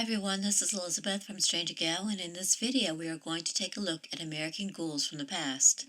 Hi everyone, this is Elizabeth from Stranger Gal, and in this video we are going to take a look at American ghouls from the past.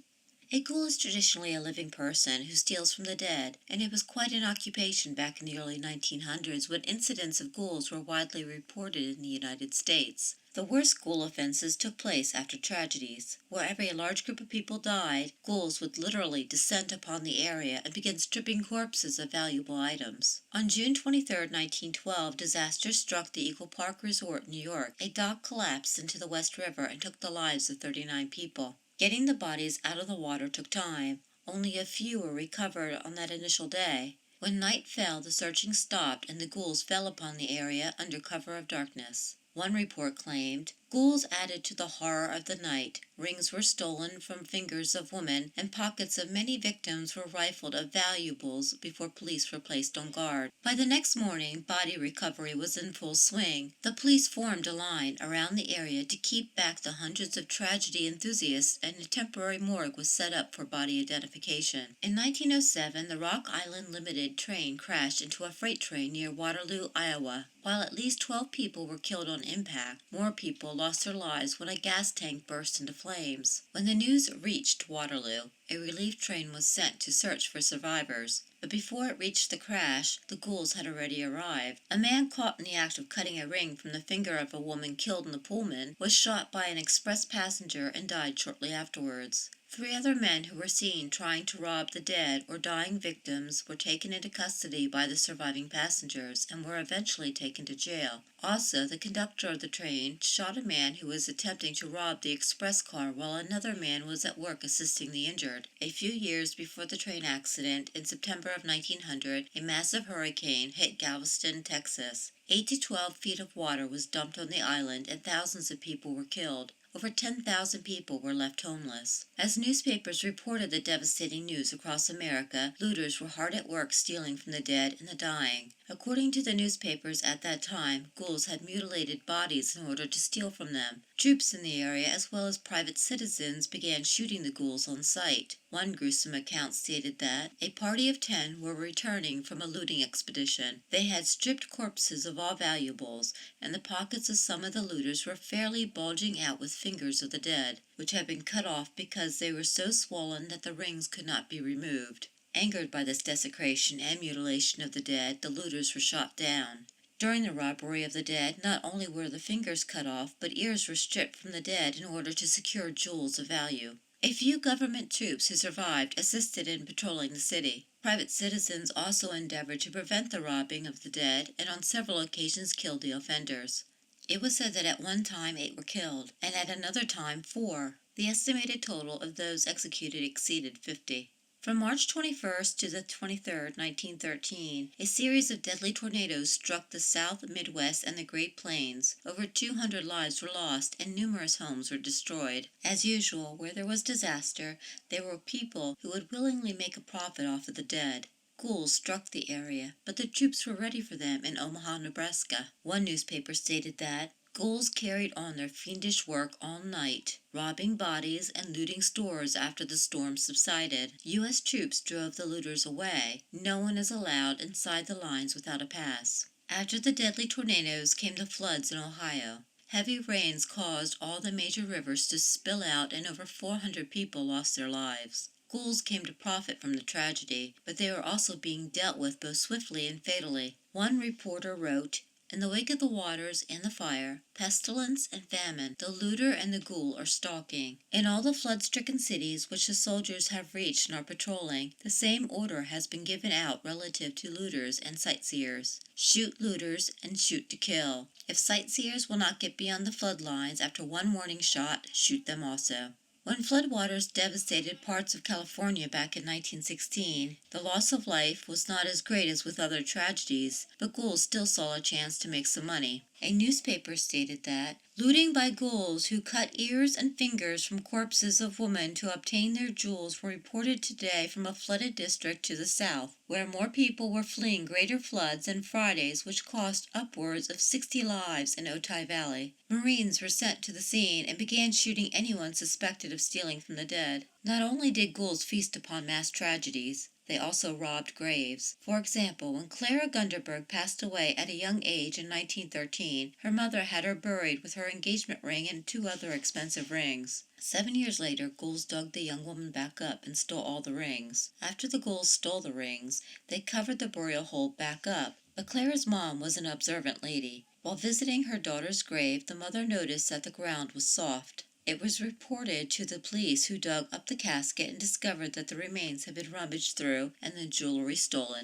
A ghoul is traditionally a living person who steals from the dead, and it was quite an occupation back in the early 1900s when incidents of ghouls were widely reported in the United States. The worst ghoul offenses took place after tragedies. Wherever a large group of people died, ghouls would literally descend upon the area and begin stripping corpses of valuable items. On June 23, 1912, disaster struck the Eagle Park Resort in New York. A dock collapsed into the West River and took the lives of 39 people. Getting the bodies out of the water took time. Only a few were recovered on that initial day. When night fell, the searching stopped and the ghouls fell upon the area under cover of darkness. One report claimed, "Ghouls added to the horror of the night. Rings were stolen from fingers of women, and pockets of many victims were rifled of valuables before police were placed on guard." By the next morning, body recovery was in full swing. The police formed a line around the area to keep back the hundreds of tragedy enthusiasts, and a temporary morgue was set up for body identification. In 1907, the Rock Island Limited train crashed into a freight train near Waterloo, Iowa. While at least 12 people were killed on impact, more people lost their lives when a gas tank burst into flames. When the news reached Waterloo, a relief train was sent to search for survivors. But before it reached the crash, the ghouls had already arrived. A man caught in the act of cutting a ring from the finger of a woman killed in the Pullman was shot by an express passenger and died shortly afterwards. 3 other men who were seen trying to rob the dead or dying victims were taken into custody by the surviving passengers and were eventually taken to jail. Also, the conductor of the train shot a man who was attempting to rob the express car while another man was at work assisting the injured. A few years before the train accident, in September of 1900, a massive hurricane hit Galveston, Texas. 8 to 12 feet of water was dumped on the island and thousands of people were killed. Over 10,000 people were left homeless. As newspapers reported the devastating news across America, looters were hard at work stealing from the dead and the dying. According to the newspapers at that time, ghouls had mutilated bodies in order to steal from them. Troops in the area, as well as private citizens, began shooting the ghouls on sight. One gruesome account stated that a party of 10 were returning from a looting expedition. They had stripped corpses of all valuables, and the pockets of some of the looters were fairly bulging out with fingers of the dead, which had been cut off because they were so swollen that the rings could not be removed. Angered by this desecration and mutilation of the dead, the looters were shot down. During the robbery of the dead, not only were the fingers cut off, but ears were stripped from the dead in order to secure jewels of value. A few government troops who survived assisted in patrolling the city. Private citizens also endeavored to prevent the robbing of the dead and on several occasions killed the offenders. It was said that at one time 8 were killed, and at another time 4. The estimated total of those executed exceeded 50. From March 21st to the 23rd, 1913, a series of deadly tornadoes struck the South, Midwest, and the Great Plains. Over 200 lives were lost and numerous homes were destroyed. As usual, where there was disaster, there were people who would willingly make a profit off of the dead. Ghouls struck the area, but the troops were ready for them in Omaha, Nebraska. One newspaper stated that ghouls carried on their fiendish work all night, robbing bodies and looting stores after the storm subsided. U.S. troops drove the looters away. No one is allowed inside the lines without a pass. After the deadly tornadoes came the floods in Ohio. Heavy rains caused all the major rivers to spill out and over 400 people lost their lives. Ghouls came to profit from the tragedy, but they were also being dealt with both swiftly and fatally. One reporter wrote, "In the wake of the waters and the fire, pestilence and famine, the looter and the ghoul are stalking. In all the flood-stricken cities which the soldiers have reached and are patrolling, the same order has been given out relative to looters and sightseers. Shoot looters and shoot to kill. If sightseers will not get beyond the flood lines after one warning shot, shoot them also." When floodwaters devastated parts of California back in 1916, the loss of life was not as great as with other tragedies, but ghouls still saw a chance to make some money. A newspaper stated that looting by ghouls who cut ears and fingers from corpses of women to obtain their jewels were reported today from a flooded district to the south, where more people were fleeing greater floods than Fridays, which cost upwards of 60 lives in Otay Valley. Marines were sent to the scene and began shooting anyone suspected of stealing from the dead. Not only did ghouls feast upon mass tragedies, They also robbed graves. For example, when Clara Gunderberg passed away at a young age in 1913, her mother had her buried with her engagement ring and 2 other expensive rings. 7 years later, ghouls dug the young woman back up and stole all the rings. After the ghouls stole the rings, they covered the burial hole back up. But Clara's mom was an observant lady. While visiting her daughter's grave, the mother noticed that the ground was soft. It was reported to the police, who dug up the casket and discovered that the remains had been rummaged through and the jewelry stolen.